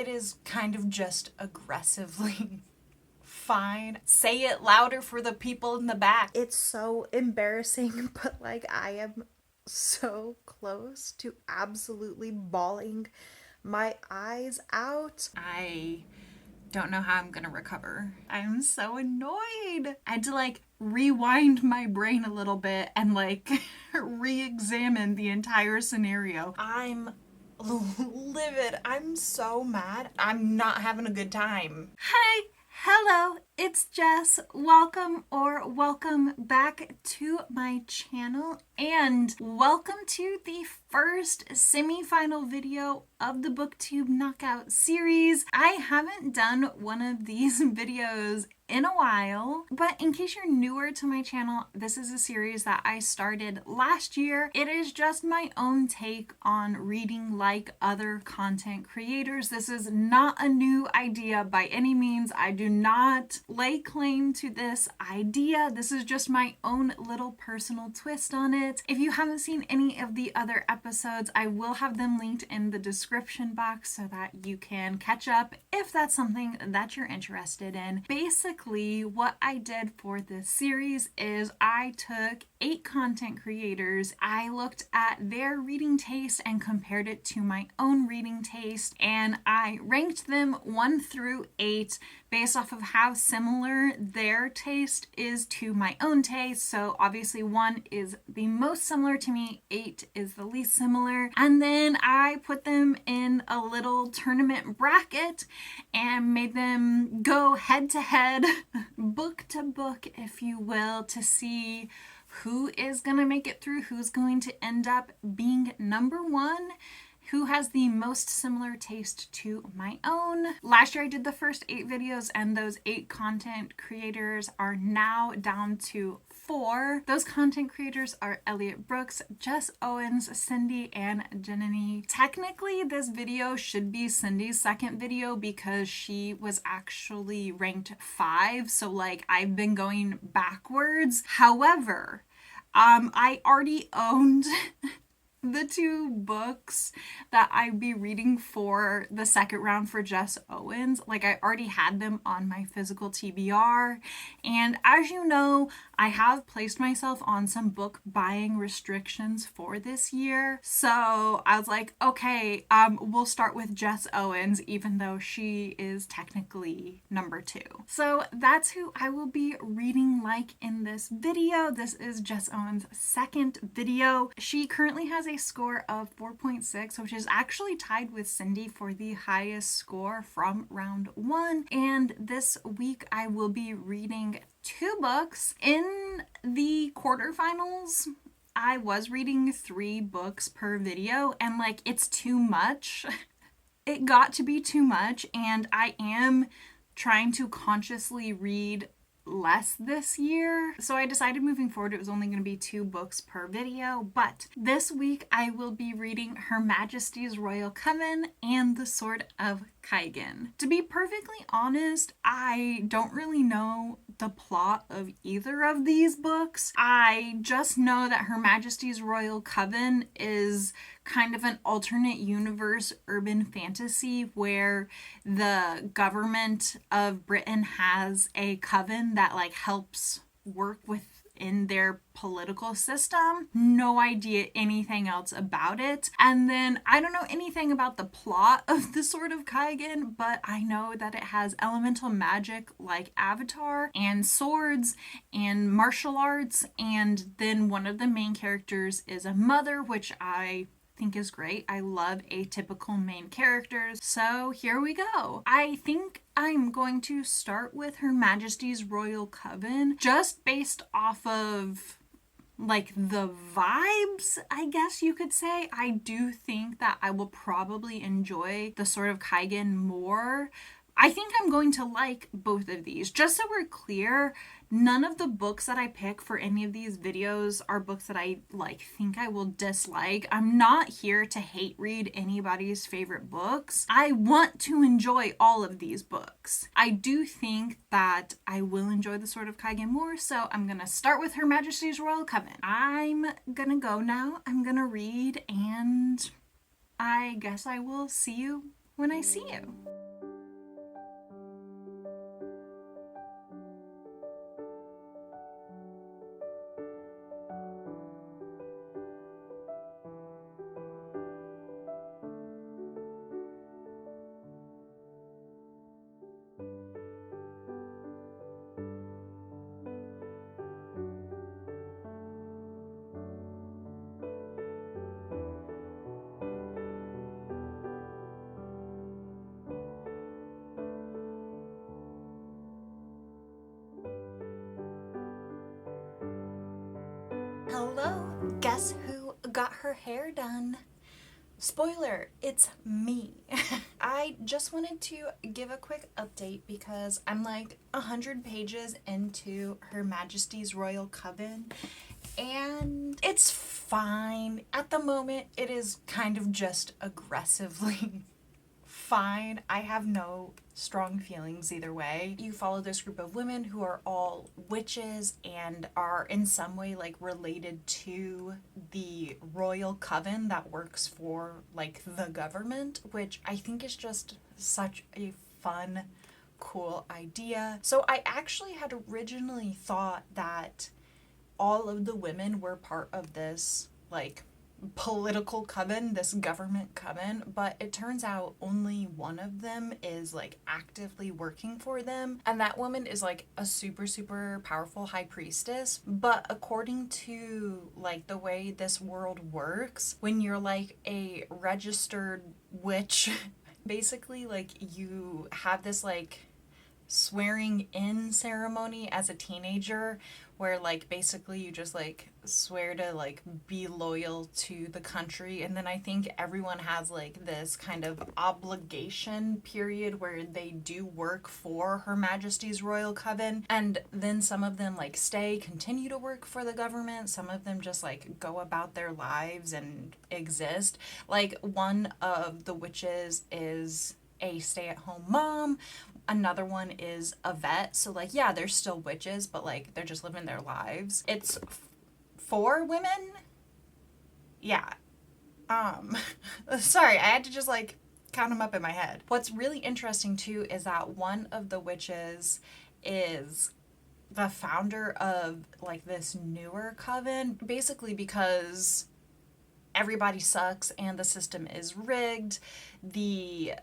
it is kind of just aggressively fine. Say it louder for the people in the back. It's so embarrassing, but like I am so close to absolutely bawling my eyes out. I don't know how I'm gonna recover. I'm so annoyed. I had to like rewind my brain a little bit and like re-examine the entire scenario. I'm livid. I'm so mad. I'm not having a good time. Hi. Hello, it's Jess. Welcome back to my channel, and welcome to the first semi-final video of the Booktube Knockout series. I haven't done one of these videos in a while, but in case you're newer to my channel, this is a series that I started last year. It is just my own take on reading like other content creators. This is not a new idea by any means. I do not lay claim to this idea. This is just my own little personal twist on it. If you haven't seen any of the other episodes, I will have them linked in the description box so that you can catch up if that's something that you're interested in. Basically, what I did for this series is I took 8 content creators. I looked at their reading taste and compared it to my own reading taste, and I ranked them 1 through 8 based off of how similar their taste is to my own taste. So obviously 1 is the most similar to me, 8 is the least similar. And then I put them in a little tournament bracket and made them go head to head, book to book, if you will, to see who is going to make it through, who's going to end up being number 1, who has the most similar taste to my own. Last year I did the first 8 videos, and those 8 content creators are now down to 4. Those content creators are Elliot Brooks, Jess Owens, Cindy, and Jenny. Technically, this video should be Cindy's second video because she was actually ranked 5, so like I've been going backwards. However, I already owned the 2 books that I'd be reading for the second round for Jess Owens. Like, I already had them on my physical TBR, and as you know, I have placed myself on some book buying restrictions for this year. So I was like, okay, we'll start with Jess Owens, even though she is technically number 2. So that's who I will be reading like in this video. This is Jess Owens' second video. She currently has a score of 4.6, which is actually tied with Cindy for the highest score from round 1. And this week I will be reading 2 books. In the quarterfinals, I was reading 3 books per video, and like, it's too much. It got to be too much, and I am trying to consciously read less this year. So I decided moving forward it was only going to be 2 books per video. But this week I will be reading Her Majesty's Royal Coven and The Sword of Kaigan. To be perfectly honest, I don't really know the plot of either of these books. I just know that Her Majesty's Royal Coven is kind of an alternate universe urban fantasy where the government of Britain has a coven that like helps work within their political system. No idea anything else about it. And then I don't know anything about the plot of The Sword of Kaigan, but I know that it has elemental magic like Avatar and swords and martial arts, and then one of the main characters is a mother, which I think is great. I love atypical main characters. So here we go. I think I'm going to start with Her Majesty's Royal Coven just based off of like the vibes, I guess you could say. I do think that I will probably enjoy The Sword of Kaigan more. I think I'm going to like both of these. Just so we're clear, none of the books that I pick for any of these videos are books that I think I will dislike. I'm not here to hate read anybody's favorite books. I want to enjoy all of these books. I do think that I will enjoy The Sword of Kaigan more, so I'm gonna start with Her Majesty's Royal Coven. I'm gonna go now. I'm gonna read, and I guess I will see you when I see you. Hello, guess who got her hair done? Spoiler, it's me. I just wanted to give a quick update because I'm like 100 pages into Her Majesty's Royal Coven and it's fine. At the moment, it is kind of just aggressively fine. I have no strong feelings either way. You follow this group of women who are all witches and are in some way like related to the royal coven that works for like the government, which I think is just such a fun, cool idea. So I actually had originally thought that all of the women were part of this like political coven, this government coven, but it turns out only one of them is like actively working for them, and that woman is like a super powerful high priestess. But according to like the way this world works, when you're like a registered witch basically like you have this like swearing in ceremony as a teenager where like basically you just like swear to like be loyal to the country, and then I think everyone has like this kind of obligation period where they do work for Her Majesty's Royal Coven, and then some of them like continue to work for the government, some of them just like go about their lives and exist. Like one of the witches is a stay-at-home mom, another one is a vet, so like yeah, they're still witches, but like they're just living their lives. It's 4 women. Yeah. Sorry, I had to just like count them up in my head. What's really interesting too is that one of the witches is the founder of like this newer coven, basically because everybody sucks and the system is rigged. The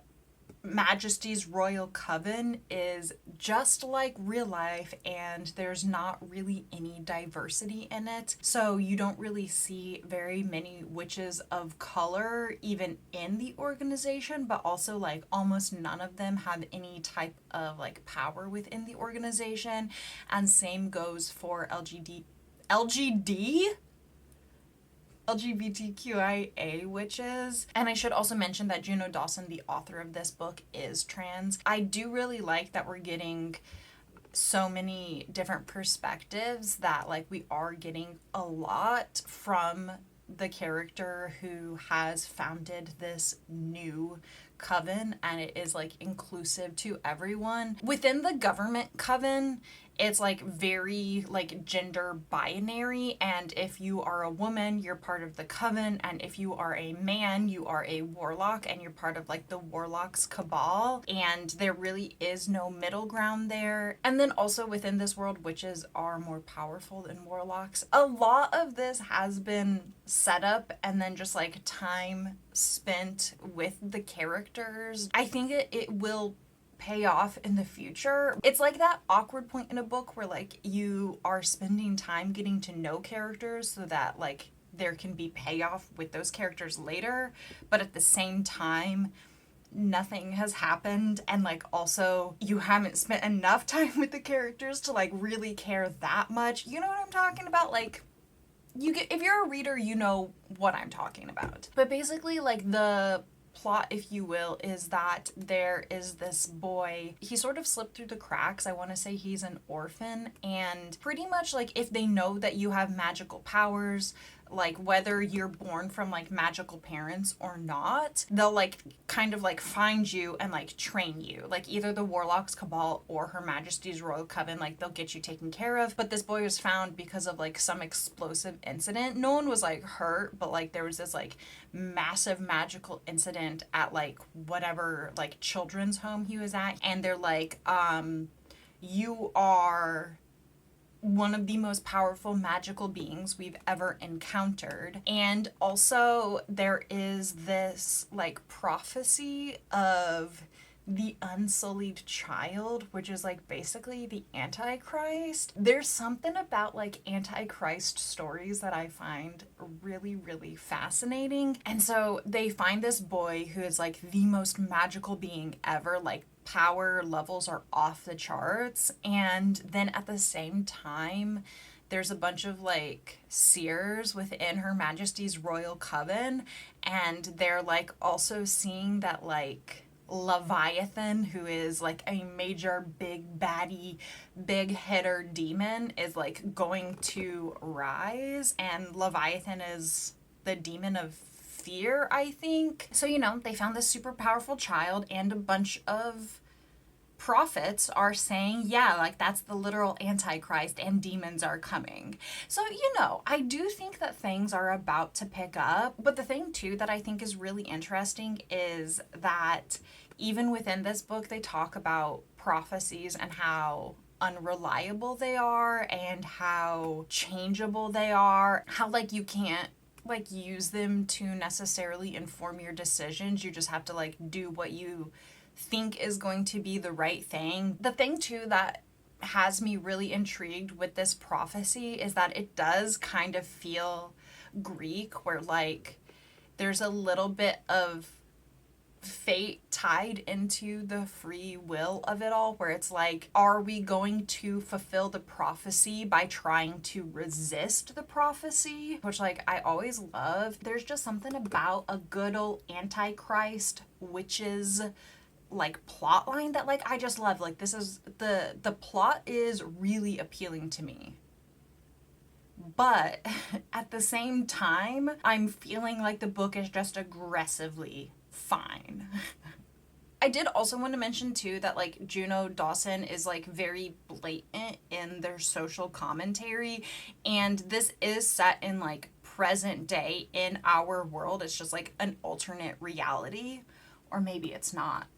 Majesty's Royal Coven is just like real life, and there's not really any diversity in it. So you don't really see very many witches of color even in the organization, but also like almost none of them have any type of like power within the organization. And same goes for LGBTQIA witches. And I should also mention that Juno Dawson, the author of this book, is trans. I do really like that we're getting so many different perspectives, that like we are getting a lot from the character who has founded this new coven, and it is like inclusive to everyone. Within the government coven, it's like very like gender binary, and if you are a woman, you're part of the coven, and if you are a man, you are a warlock and you're part of like the warlocks cabal, and there really is no middle ground there. And then also within this world, witches are more powerful than warlocks. A lot of this has been set up and then just like time spent with the characters. I think it will pay off in the future. It's like that awkward point in a book where like you are spending time getting to know characters so that like there can be payoff with those characters later, but at the same time nothing has happened, and like also you haven't spent enough time with the characters to like really care that much. You know what I'm talking about? Like if you're a reader, you know what I'm talking about. But basically like the plot, if you will, is that there is this boy. He sort of slipped through the cracks. I want to say he's an orphan, and pretty much like if they know that you have magical powers, like whether you're born from like magical parents or not, they'll like kind of like find you and like train you. Like either the Warlock's Cabal or Her Majesty's Royal Coven, like they'll get you taken care of. But this boy was found because of like some explosive incident. No one was like hurt, but like there was this like massive magical incident at like whatever like children's home he was at, and they're like, you are one of the most powerful magical beings we've ever encountered. And also there is this like prophecy of the unsullied child, which is like basically the Antichrist. There's something about like Antichrist stories that I find really, really fascinating. And so they find this boy who is like the most magical being ever, like power levels are off the charts. And then at the same time, there's a bunch of like seers within Her Majesty's Royal Coven, and they're like also seeing that like Leviathan, who is like a major big baddie, big hitter demon, is like going to rise. And Leviathan is the demon of fear, I think. So, you know, they found this super powerful child, and a bunch of prophets are saying, yeah, like that's the literal Antichrist and demons are coming. So, you know, I do think that things are about to pick up. But the thing too that I think is really interesting is that even within this book, they talk about prophecies and how unreliable they are and how changeable they are, how like you can't like use them to necessarily inform your decisions. You just have to like do what you think is going to be the right thing. The thing too that has me really intrigued with this prophecy is that it does kind of feel Greek, where like there's a little bit of fate tied into the free will of it all, where it's like, are we going to fulfill the prophecy by trying to resist the prophecy? Which like I always love. There's just something about a good old Antichrist witches like plot line that like I just love. Like this is the plot is really appealing to me. But at the same time, I'm feeling like the book is just aggressively fine. I did also want to mention too that like Juno Dawson is like very blatant in their social commentary, and this is set in like present day in our world. It's just like an alternate reality, or maybe it's not.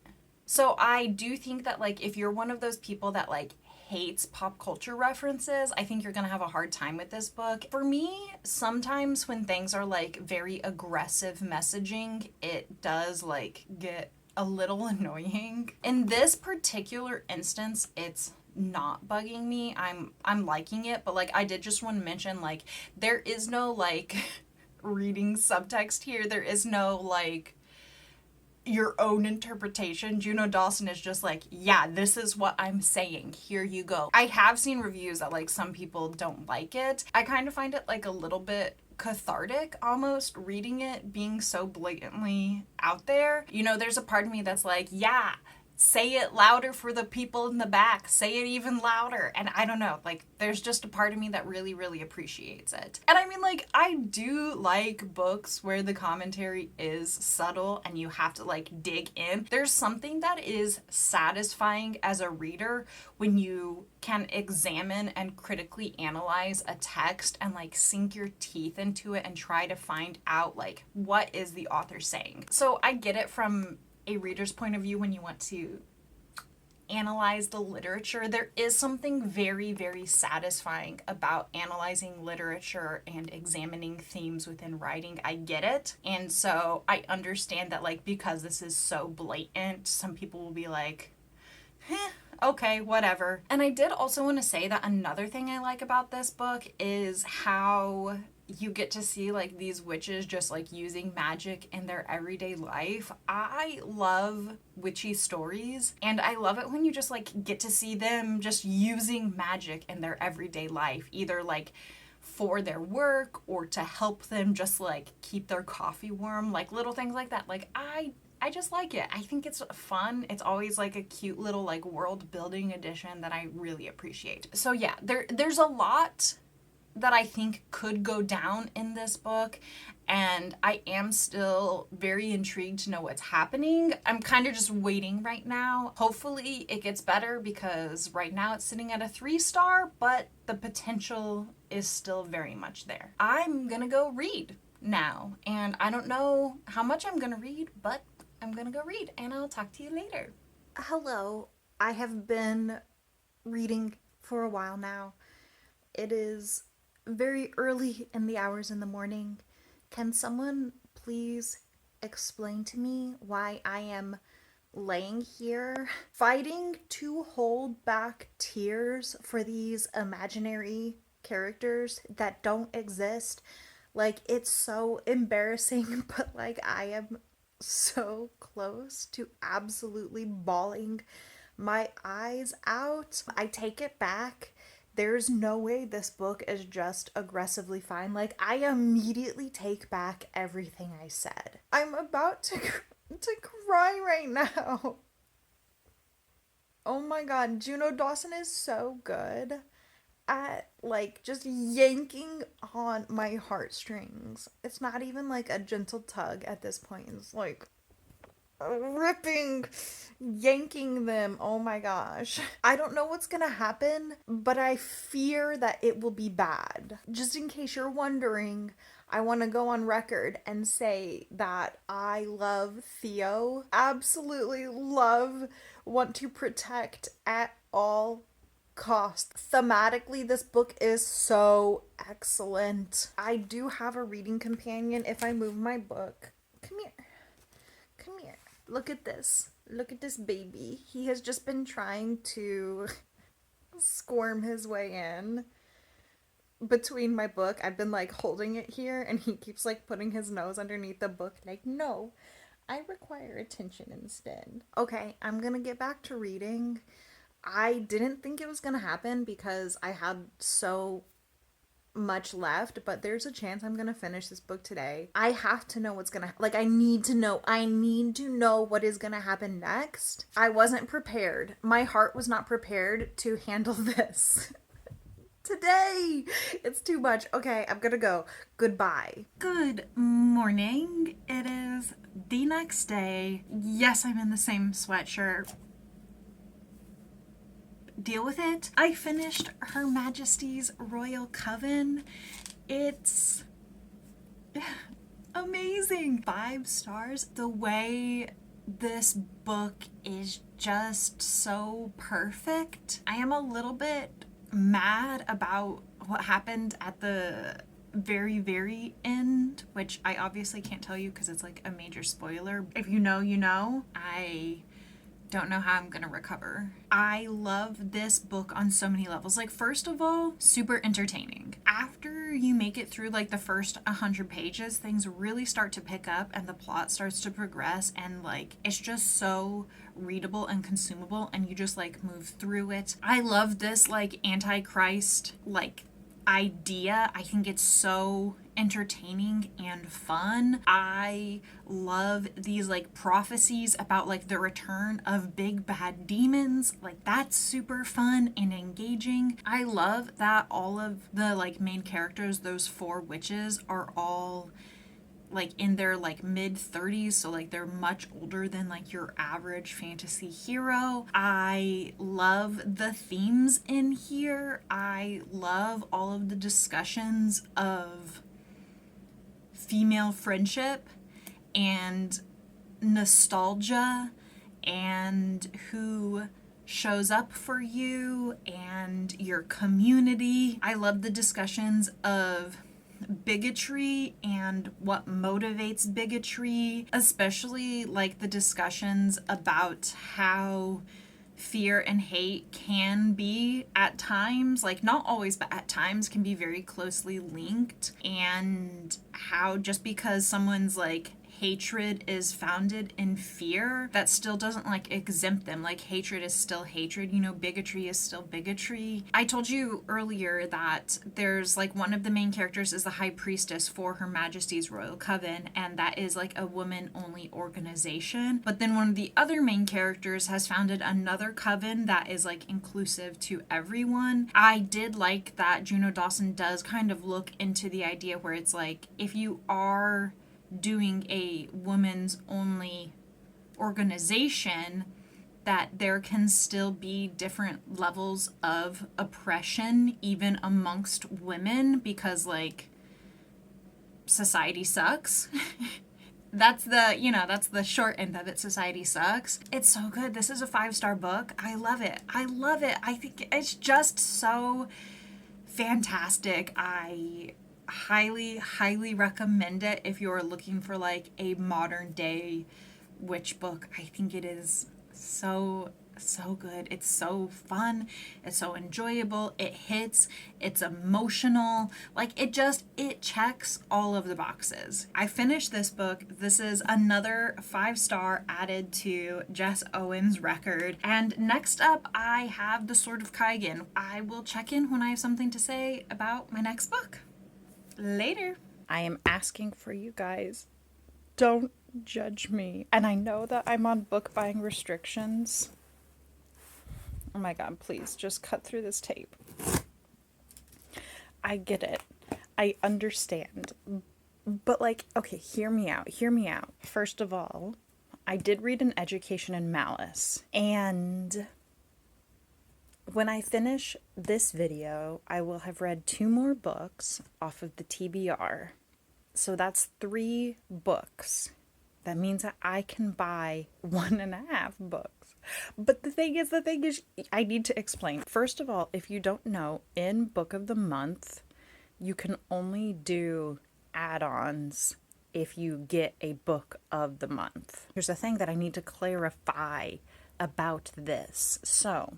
So I do think that like if you're one of those people that like hates pop culture references, I think you're gonna have a hard time with this book. For me, sometimes when things are like very aggressive messaging, it does like get a little annoying. In this particular instance, it's not bugging me. I'm liking it, but like I did just want to mention like there is no like reading subtext here. There is no like your own interpretation. Juno Dawson is just like, yeah, this is what I'm saying. Here you go. I have seen reviews that like some people don't like it. I kind of find it like a little bit cathartic almost reading it being so blatantly out there. You know, there's a part of me that's like, yeah, say it louder for the people in the back. Say it even louder. And I don't know, like there's just a part of me that really, really appreciates it. And I mean, like, I do like books where the commentary is subtle and you have to like dig in. There's something that is satisfying as a reader when you can examine and critically analyze a text and like sink your teeth into it and try to find out like what is the author saying. So I get it from a reader's point of view when you want to analyze the literature. There is something very, very satisfying about analyzing literature and examining themes within writing. I get it. And so I understand that like because this is so blatant, some people will be like, okay, whatever. And I did also want to say that another thing I like about this book is how you get to see like these witches just like using magic in their everyday life. I love witchy stories, and I love it when you just like get to see them just using magic in their everyday life, either like for their work or to help them just like keep their coffee warm, like little things like that. Like I just like it. I think it's fun. It's always like a cute little like world building addition that I really appreciate. So yeah, there's a lot that I think could go down in this book, and I am still very intrigued to know what's happening. I'm kind of just waiting right now. Hopefully it gets better, because right now it's sitting at a 3-star, but the potential is still very much there. I'm gonna go read now, and I don't know how much I'm gonna read, but I'm gonna go read, and I'll talk to you later. Hello. I have been reading for a while now. It is very early in the hours in the morning. Can someone please explain to me why I am laying here fighting to hold back tears for these imaginary characters that don't exist? Like, it's so embarrassing, but like, I am so close to absolutely bawling my eyes out. I take it back. There's no way this book is just aggressively fine. Like, I immediately take back everything I said. I'm about to cry right now. Oh my god, Juno Dawson is so good at like just yanking on my heartstrings. It's not even like a gentle tug at this point. It's like ripping, yanking them. Oh my gosh. I don't know what's gonna happen, but I fear that it will be bad. Just in case you're wondering, I want to go on record and say that I love Theo. Absolutely love, want to protect at all costs. Thematically, this book is so excellent. I do have a reading companion if I move my book. Come here. Come here. Look at this. Look at this baby. He has just been trying to squirm his way in between my book. I've been like holding it here and he keeps like putting his nose underneath the book like, no, I require attention instead. Okay, I'm gonna get back to reading. I didn't think it was gonna happen because I had so much left, but there's a chance I'm gonna finish this book today. I have to know what's gonna like I need to know what is gonna happen next. I wasn't prepared. My heart was not prepared to handle this. Today it's too much. Okay, I'm gonna go. Goodbye. Good morning. It is the next day. Yes, I'm in the same sweatshirt. Deal with it. I finished Her Majesty's Royal Coven. It's amazing. 5 stars. The way this book is just so perfect. I am a little bit mad about what happened at the very, very end, which I obviously can't tell you because it's like a major spoiler. If you know, you know. I don't know how I'm gonna recover. I love this book on so many levels. Like, first of all, super entertaining. After you make it through like the first 100 pages, things really start to pick up and the plot starts to progress, and like it's just so readable and consumable, and you just like move through it. I love this like antichrist like idea. I think it's so entertaining and fun. I love these like prophecies about like the return of big bad demons. Like, that's super fun and engaging. I love that all of the like main characters, those 4 witches, are all like in their like mid 30s, so like they're much older than like your average fantasy hero. I love the themes in here. I love all of the discussions of female friendship and nostalgia and who shows up for you and your community. I love the discussions of bigotry and what motivates bigotry, especially like the discussions about how fear and hate can be at times, like not always, but at times can be very closely linked, and how just because someone's like hatred is founded in fear, that still doesn't like exempt them. Like hatred is still hatred, you know, bigotry is still bigotry. I told you earlier that there's like one of the main characters is the high priestess for Her Majesty's Royal Coven, and that is like a woman only organization. But then one of the other main characters has founded another coven that is like inclusive to everyone. I did like that Juno Dawson does kind of look into the idea where it's like, if you are doing a women's only organization, that there can still be different levels of oppression even amongst women, because like society sucks. That's the short end of it. Society sucks. It's so good. This is a 5-star book. I love it. I love it. I think it's just so fantastic. I highly recommend it if you're looking for like a modern day witch book. I think it is so good. It's so fun. It's so enjoyable. It hits. It's emotional. Like it checks all of the boxes. I finished this book. This is another 5-star added to Jess Owen's record. And next up, I have The Sword of Kaigan. I will check in when I have something to say about my next book. Later. I am asking for you guys, don't judge me. And I know that I'm on book buying restrictions. Oh my god, please just cut through this tape. I get it. I understand. But like, okay, hear me out. First of all, I did read An Education in Malice. And when I finish this video, I will have read 2 more books off of the TBR. So that's 3 books. That means that I can buy 1.5 books. But the thing is, I need to explain. First of all, if you don't know, in Book of the Month, you can only do add-ons if you get a Book of the Month. Here's the thing that I need to clarify about this. So,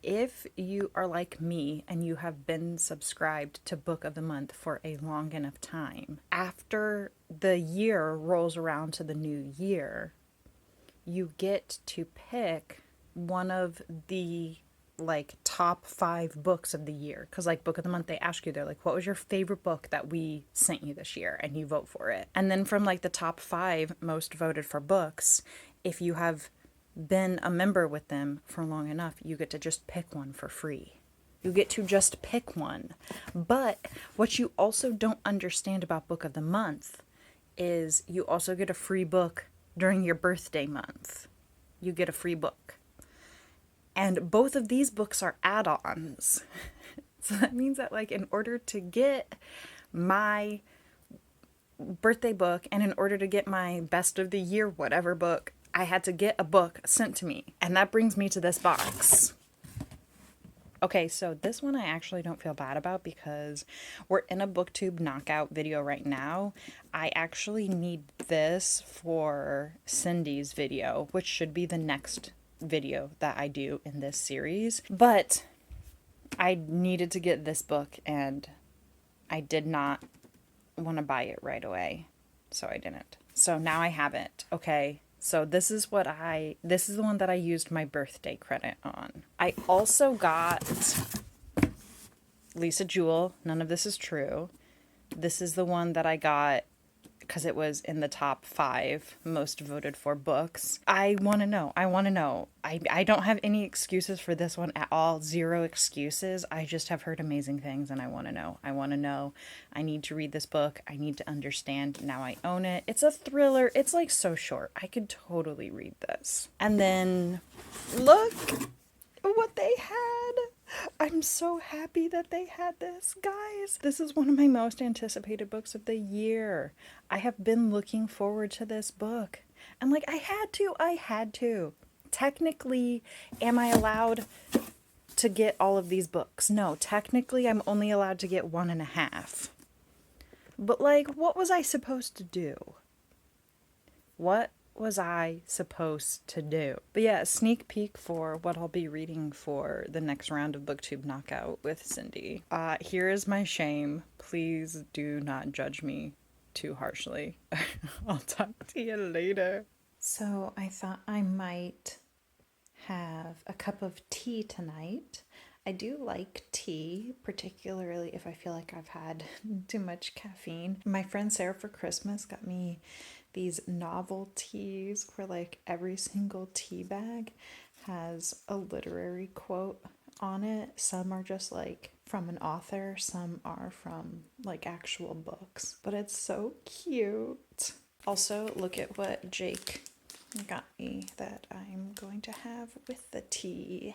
if you are like me and you have been subscribed to Book of the Month for a long enough time, after the year rolls around to the new year, you get to pick one of the like top 5 books of the year. Because like Book of the Month, they ask you, they're like, what was your favorite book that we sent you this year? And you vote for it. And then from like the top 5 most voted for books, if you have been a member with them for long enough, you get to just pick one for free. You get to just pick one. But what you also don't understand about Book of the Month is you also get a free book during your birthday month. You get a free book. And both of these books are add-ons. So that means that like in order to get my birthday book and in order to get my best of the year whatever book, I had to get a book sent to me. And that brings me to this box. Okay, so this one I actually don't feel bad about because we're in a Booktube Knockout video right now. I actually need this for Cindy's video, which should be the next video that I do in this series. But I needed to get this book and I did not want to buy it right away, so I didn't. So now I have it, okay? So this is the one that I used my birthday credit on. I also got Lisa Jewell. None of this is true. This is the one that I got because it was in the top 5 most voted for books. I want to know. I don't have any excuses for this one at all. 0 excuses. I just have heard amazing things and I want to know. I need to read this book. I need to understand. Now I own it. It's a thriller. It's like so short. I could totally read this. And then look what they had. I'm so happy that they had this, guys. This is one of my most anticipated books of the year. I have been looking forward to this book. And like, I had to. Technically, am I allowed to get all of these books? No, technically I'm only allowed to get 1.5. But like, what was I supposed to do? What was I supposed to do? But yeah, sneak peek for what I'll be reading for the next round of Booktube Knockout with Cindy. Here is my shame. Please do not judge me too harshly. I'll talk to you later. So I thought I might have a cup of tea tonight. I do like tea, particularly if I feel like I've had too much caffeine. My friend Sarah for Christmas got me these novel teas where like every single tea bag has a literary quote on it. Some are just like from an author, some are from like actual books. But it's so cute. Also, look at what Jake got me that I'm going to have with the tea.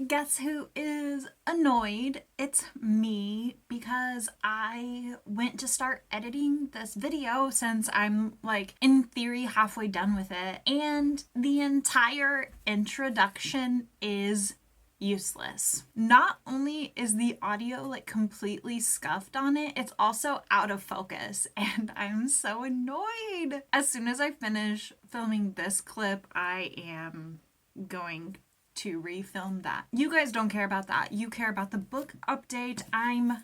Guess who is annoyed? It's me, because I went to start editing this video since I'm like in theory halfway done with it, and the entire introduction is useless. Not only is the audio like completely scuffed on it, it's also out of focus, and I'm so annoyed. As soon as I finish filming this clip, I am going to refilm that. You guys don't care about that. You care about the book update. I'm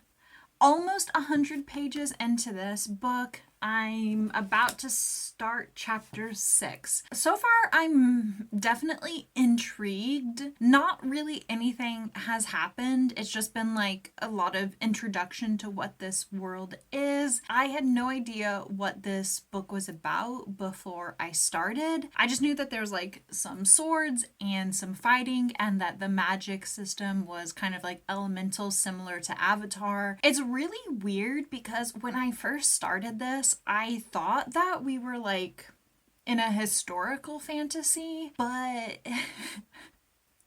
almost 100 pages into this book. I'm about to start chapter 6. So far, I'm definitely intrigued. Not really anything has happened. It's just been like a lot of introduction to what this world is. I had no idea what this book was about before I started. I just knew that there's like some swords and some fighting, and that the magic system was kind of like elemental, similar to Avatar. It's really weird because when I first started this, I thought that we were like in a historical fantasy, but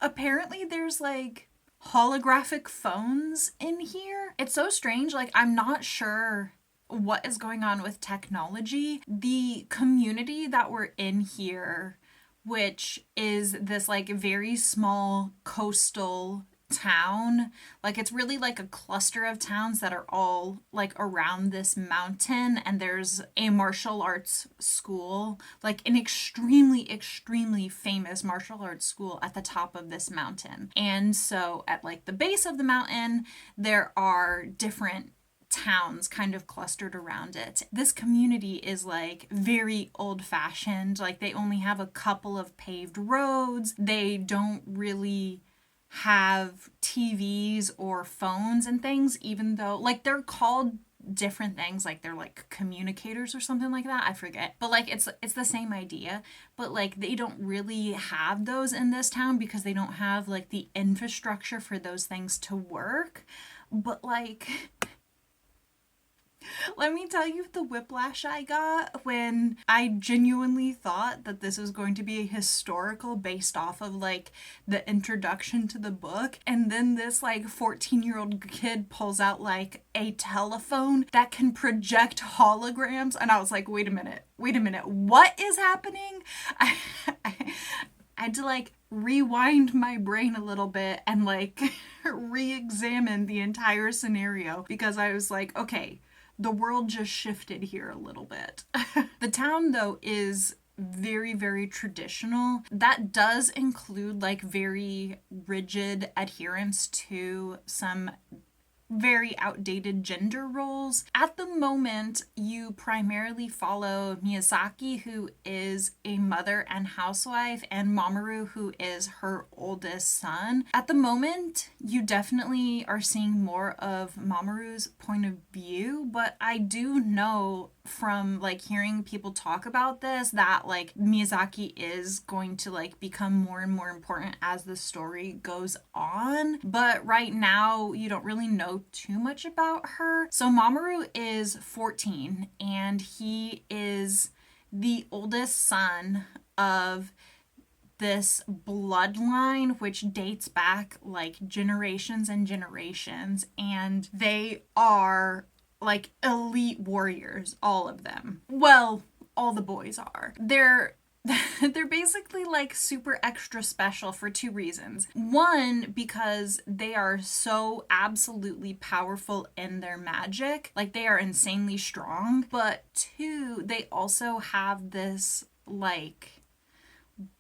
apparently there's like holographic phones in here. It's so strange. Like, I'm not sure what is going on with technology. The community that we're in here, which is this like very small coastal town, like it's really like a cluster of towns that are all like around this mountain, and there's a martial arts school, like an extremely famous martial arts school at the top of this mountain. And so at like the base of the mountain there are different towns kind of clustered around it. This community is like very old fashioned, like they only have a couple of paved roads. They don't really have TVs or phones and things, even though like they're called different things, like they're like communicators or something like that, I forget, but like it's the same idea. But like they don't really have those in this town because they don't have like the infrastructure for those things to work. But like, let me tell you the whiplash I got when I genuinely thought that this was going to be a historical based off of like the introduction to the book. And then this like 14-year-old kid pulls out like a telephone that can project holograms. And I was like, wait a minute, what is happening? I had to like rewind my brain a little bit and like re-examine the entire scenario, because I was like, okay, the world just shifted here a little bit. The town, though, is very traditional. That does include like very rigid adherence to some very outdated gender roles. At the moment, you primarily follow Miyazaki, who is a mother and housewife, and Mamoru, who is her oldest son. At the moment, you definitely are seeing more of Mamoru's point of view, but I do know from like hearing people talk about this that like Miyazaki is going to like become more and more important as the story goes on. But right now you don't really know too much about her. So Mamoru is 14 and he is the oldest son of this bloodline which dates back like generations and generations, and they are like elite warriors, all of them. Well, all the boys are. They're basically like super extra special for two reasons. One, because they are so absolutely powerful in their magic, like they are insanely strong. But two, they also have this like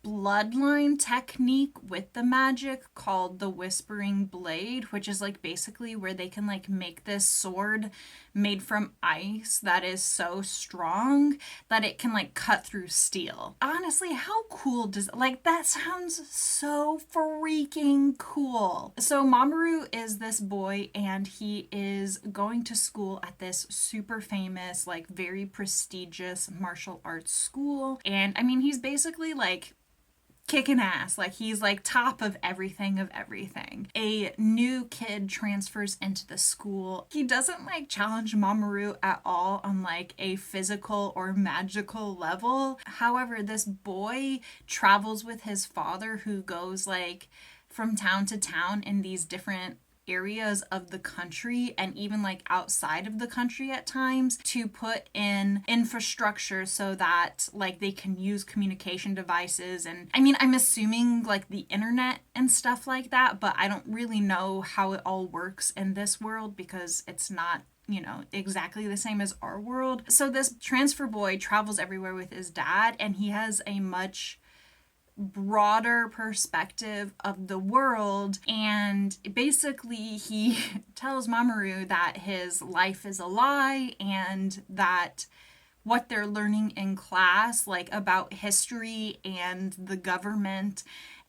bloodline technique with the magic called the Whispering Blade, which is like basically where they can like make this sword made from ice that is so strong that it can like cut through steel. Honestly, how cool does like that sounds so freaking cool. So Mamoru is this boy and he is going to school at this super famous, like very prestigious martial arts school. And I mean, he's basically like kicking ass. Like he's like top of everything of everything. A new kid transfers into the school. He doesn't like challenge Mamoru at all on like a physical or magical level. However, this boy travels with his father who goes like from town to town in these different areas of the country and even like outside of the country at times to put in infrastructure so that like they can use communication devices. And I mean, I'm assuming like the internet and stuff like that, but I don't really know how it all works in this world because it's not, you know, exactly the same as our world. So this transfer boy travels everywhere with his dad and he has a much broader perspective of the world, and basically he tells Mamoru that his life is a lie and that what they're learning in class, like about history and the government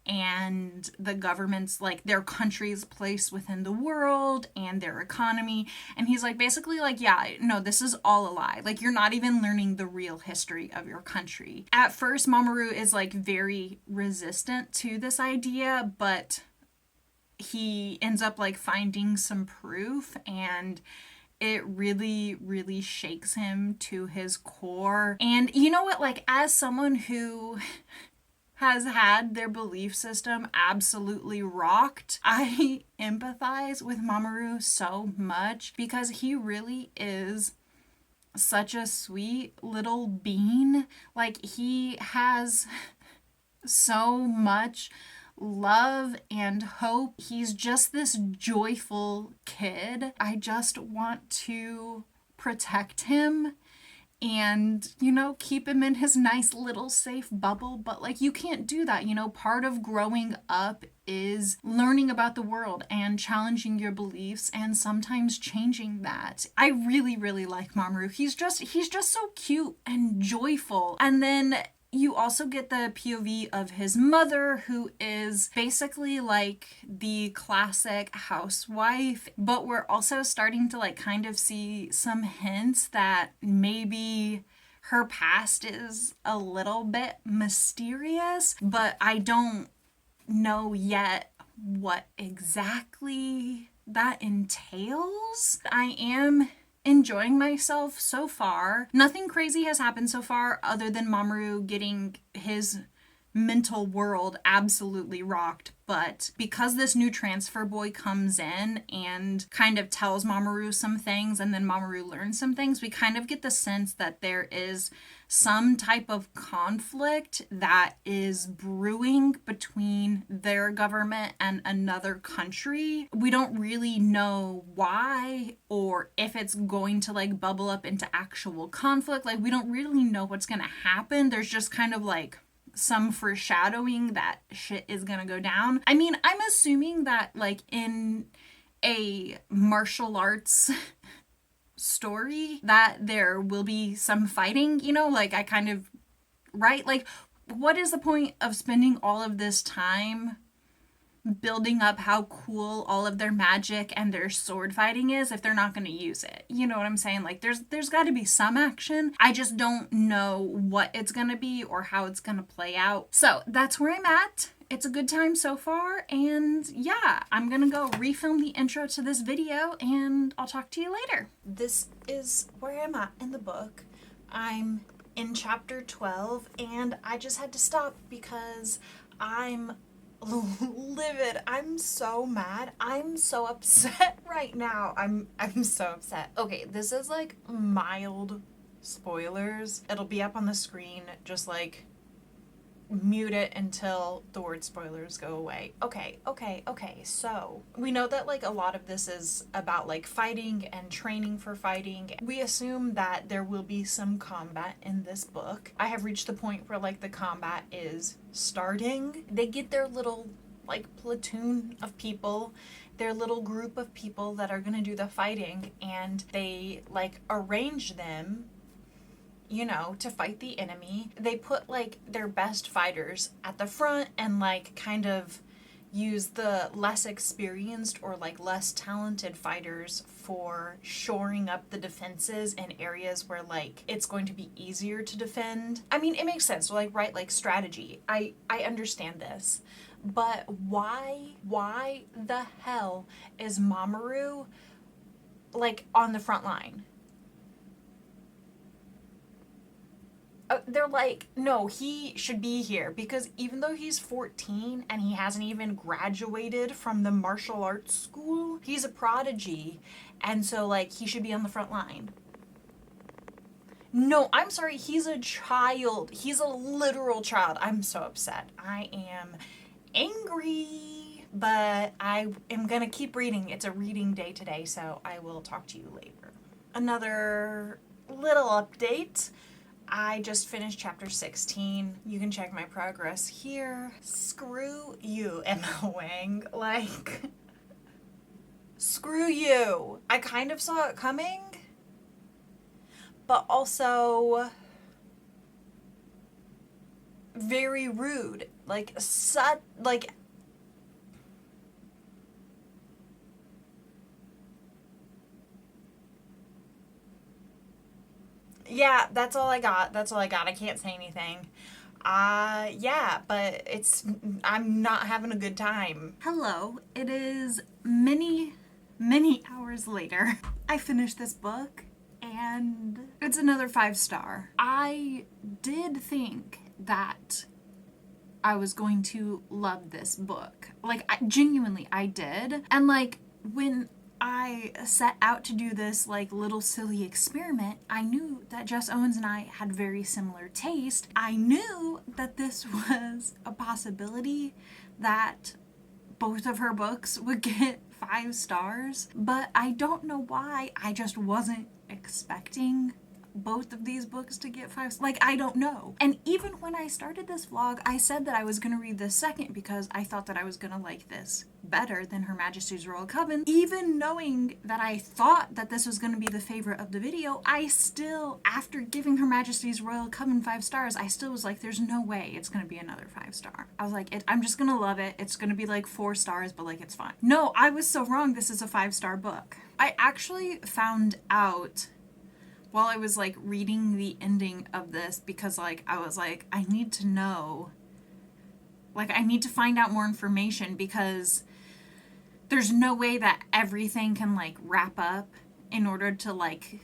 and the government's like their country's place within the world and their economy. And he's like basically like, yeah, no, this is all a lie. Like you're not even learning the real history of your country. At first Mamoru is like very resistant to this idea, but he ends up like finding some proof and it really, really shakes him to his core. And you know what, like as someone who has had their belief system absolutely rocked, I empathize with Mamoru so much because he really is such a sweet little bean. Like he has so much love and hope. He's just this joyful kid. I just want to protect him and, you know, keep him in his nice little safe bubble. But like you can't do that, you know. Part of growing up is learning about the world and challenging your beliefs and sometimes changing that. I really, really like Mamoru. He's just so cute and joyful. And then you also get the POV of his mother, who is basically like the classic housewife, but we're also starting to like kind of see some hints that maybe her past is a little bit mysterious, but I don't know yet what exactly that entails. I am enjoying myself so far. Nothing crazy has happened so far other than Mamoru getting his mental world absolutely rocked. But because this new transfer boy comes in and kind of tells Mamoru some things and then Mamoru learns some things, we kind of get the sense that there is some type of conflict that is brewing between their government and another country. We don't really know why or if it's going to like bubble up into actual conflict. Like we don't really know what's going to happen. There's just kind of like some foreshadowing that shit is gonna go down. I mean, I'm assuming that like in a martial arts story that there will be some fighting, you know, like I kind of, right? Like what is the point of spending all of this time building up how cool all of their magic and their sword fighting is if they're not going to use it? You know what I'm saying? Like there's got to be some action. I just don't know what it's going to be or how it's going to play out. So that's where I'm at. It's a good time so far, and yeah, I'm gonna go refilm the intro to this video and I'll talk to you later. This is where I'm at in the book. I'm in chapter 12 and I just had to stop because I'm livid. I'm so mad. I'm so upset right now. I'm so upset. Okay, this is like mild spoilers. It'll be up on the screen, just like mute it until the word spoilers go away. Okay. So we know that like a lot of this is about like fighting and training for fighting. We assume that there will be some combat in this book. I have reached the point where like the combat is starting. They get their little like platoon of people, their little group of people that are gonna do the fighting, and they like arrange them, you know, to fight the enemy. They put like their best fighters at the front and like kind of use the less experienced or like less talented fighters for shoring up the defenses in areas where like it's going to be easier to defend. I mean, it makes sense, like, right, like strategy. I understand this. But why the hell is Mamoru like on the front line? They're like, no, he should be here, because even though he's 14 and he hasn't even graduated from the martial arts school, he's a prodigy, and so like he should be on the front line. No, I'm sorry, he's a child. He's a literal child. I'm so upset. I am angry, but I am gonna keep reading. It's a reading day today, so I will talk to you later. Another little update. I just finished chapter 16. You can check my progress here. Screw you, Emma Wang. Like, screw you. I kind of saw it coming, but also very rude. Like, yeah, that's all I got. I can't say anything. Yeah, but I'm not having a good time. Hello, it is many hours later. I finished this book, and it's another 5-star. I did think that I was going to love this book. Like, genuinely, I did. And like, when I set out to do this like little silly experiment, I knew that Jess Owens and I had very similar taste. I knew that this was a possibility, that both of her books would get 5 stars, but I don't know why I just wasn't expecting both of these books to get 5. Like, I don't know. And even when I started this vlog, I said that I was going to read this second because I thought that I was going to like this better than Her Majesty's Royal Coven. Even knowing that I thought that this was going to be the favorite of the video, I still, after giving Her Majesty's Royal Coven 5 stars, I still was like, there's no way it's going to be another 5-star. I was like, I'm just going to love it. It's going to be like 4 stars, but like, it's fine. No, I was so wrong. This is a 5-star book. I actually found out while I was like reading the ending of this, because like I was like, I need to know, like I need to find out more information, because there's no way that everything can like wrap up in order to like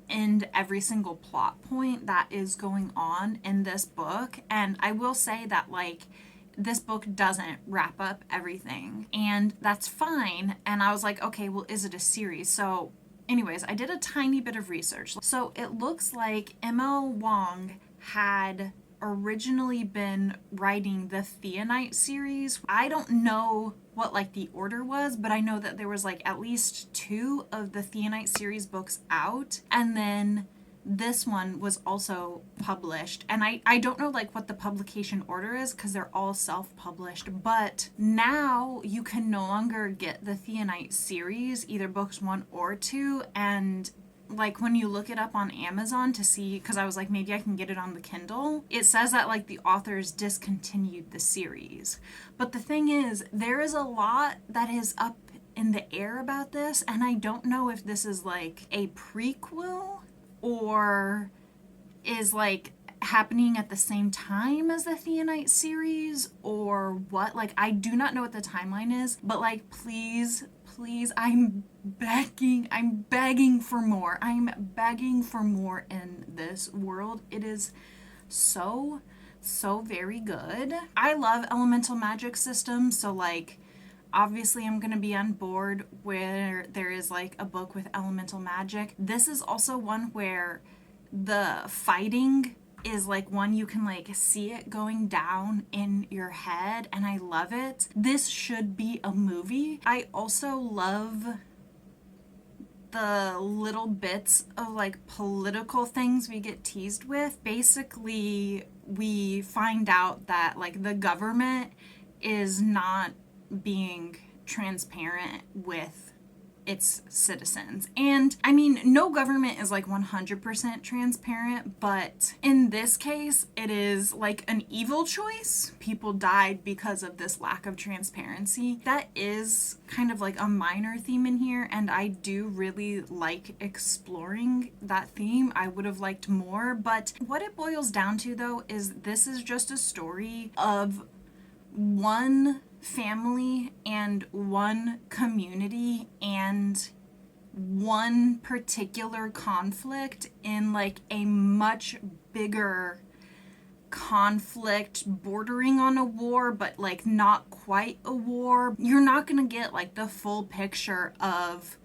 end every single plot point that is going on in this book. And I will say that like this book doesn't wrap up everything, and that's fine. And I was like, okay, well, is it a series? So anyways, I did a tiny bit of research. So it looks like M.L. Wong had originally been writing the Theonite series. I don't know what like the order was, but I know that there was like at least 2 of the Theonite series books out, and then this one was also published. And I don't know like what the publication order is, because they're all self-published, but now you can no longer get the Theonite series, either books 1 or 2, and like when you look it up on Amazon to see, because I was like, maybe I can get it on the Kindle, it says that like the authors discontinued the series. But the thing is, there is a lot that is up in the air about this, and I don't know if this is like a prequel or is like happening at the same time as the Theonite series or what. Like, I do not know what the timeline is, but like, please, I'm begging for more. I'm begging for more in this world. It is so very good. I love elemental magic systems, so like obviously I'm gonna be on board where there is like a book with elemental magic. This is also one where the fighting is like one you can like see it going down in your head, and I love it. This should be a movie. I also love the little bits of like political things we get teased with. Basically, we find out that like the government is not being transparent with its citizens. And I mean, no government is like 100% transparent, but in this case, it is like an evil choice. People died because of this lack of transparency. That is kind of like a minor theme in here, and I do really like exploring that theme. I would have liked more, but what it boils down to though is this is just a story of one family and one community and one particular conflict in like a much bigger conflict bordering on a war, but like not quite a war. You're not gonna get like the full picture of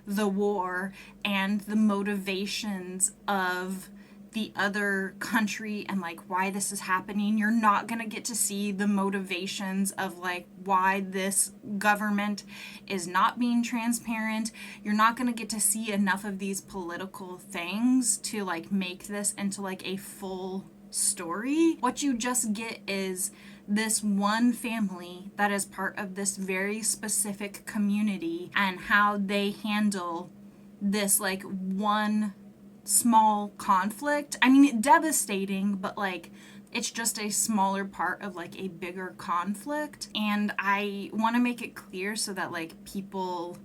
the war and the motivations of the other country and like why this is happening. You're not gonna get to see the motivations of like why this government is not being transparent. You're not gonna get to see enough of these political things to like make this into like a full story. What you just get is this one family that is part of this very specific community and how they handle this like one small conflict. I mean, devastating, but like it's just a smaller part of like a bigger conflict. And I want to make it clear so that like people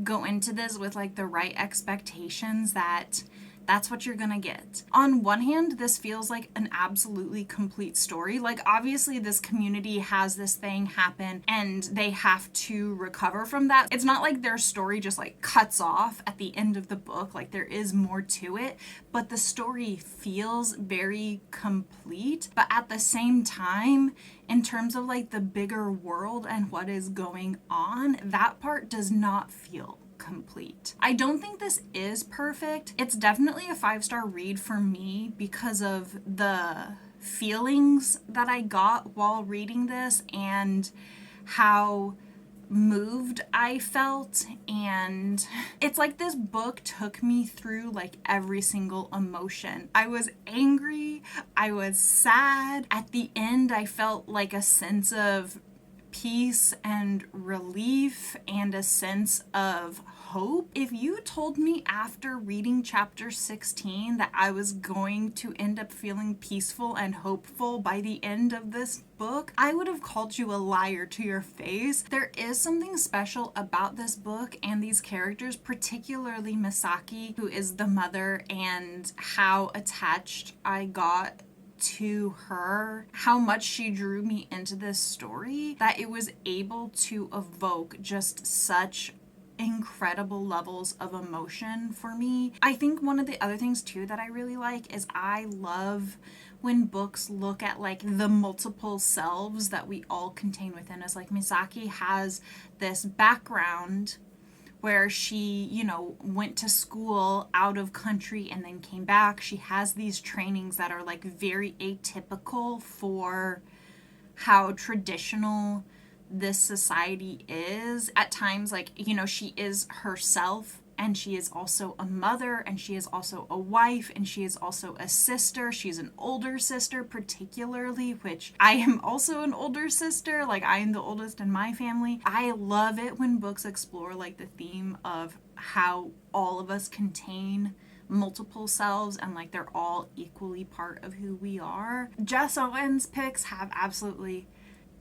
go into this with like the right expectations that that's what you're gonna get. On one hand, this feels like an absolutely complete story. Like, obviously, this community has this thing happen and they have to recover from that. It's not like their story just like cuts off at the end of the book. Like, there is more to it, but the story feels very complete. But at the same time, in terms of like the bigger world and what is going on, that part does not feel complete. I don't think this is perfect. It's definitely a 5-star read for me because of the feelings that I got while reading this and how moved I felt. And it's like this book took me through like every single emotion. I was angry, I was sad. At the end, I felt like a sense of peace and relief and a sense of hope. If you told me after reading chapter 16 that I was going to end up feeling peaceful and hopeful by the end of this book, I would have called you a liar to your face. There is something special about this book and these characters, particularly Misaki, who is the mother, and how attached I got to her, how much she drew me into this story, that it was able to evoke just such incredible levels of emotion for me. I think one of the other things too that I really like is I love when books look at like the multiple selves that we all contain within us. Like, Misaki has this background where she, you know, went to school out of country and then came back. She has these trainings that are like very atypical for how traditional this society is. At times, like, you know, she is herself, and she is also a mother, and she is also a wife, and she is also a sister. She's an older sister, particularly, which I am also an older sister. Like, I am the oldest in my family. I love it when books explore like the theme of how all of us contain multiple selves and like they're all equally part of who we are. Jess Owens' picks have absolutely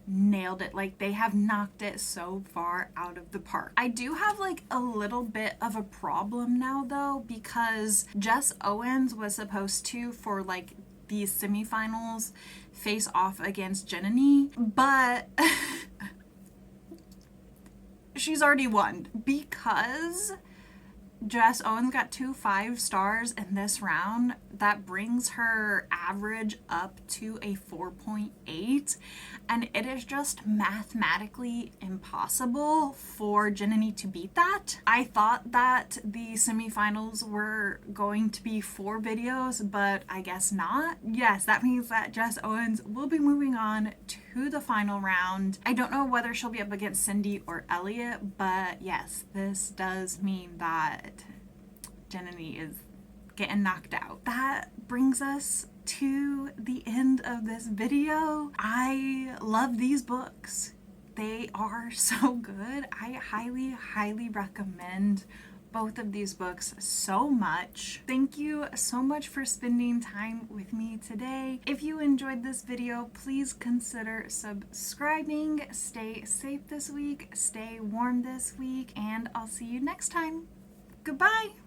nailed it. Like, they have knocked it so far out of the park. I do have like a little bit of a problem now though, because Jess Owens was supposed to, for like these semifinals, face off against Jenny, but she's already won because Jess Owens got 2 5-stars in this round. That brings her average up to a 4.8. And it is just mathematically impossible for Janani to beat that. I thought that the semifinals were going to be 4 videos, but I guess not. Yes, that means that Jess Owens will be moving on to the final round. I don't know whether she'll be up against Cindy or Elliot, but yes, this does mean that Janani is getting knocked out. That brings us to the end of this video. I love these books. They are so good. I highly recommend both of these books so much. Thank you so much for spending time with me today. If you enjoyed this video, please consider subscribing. Stay safe this week, stay warm this week, and I'll see you next time. Goodbye!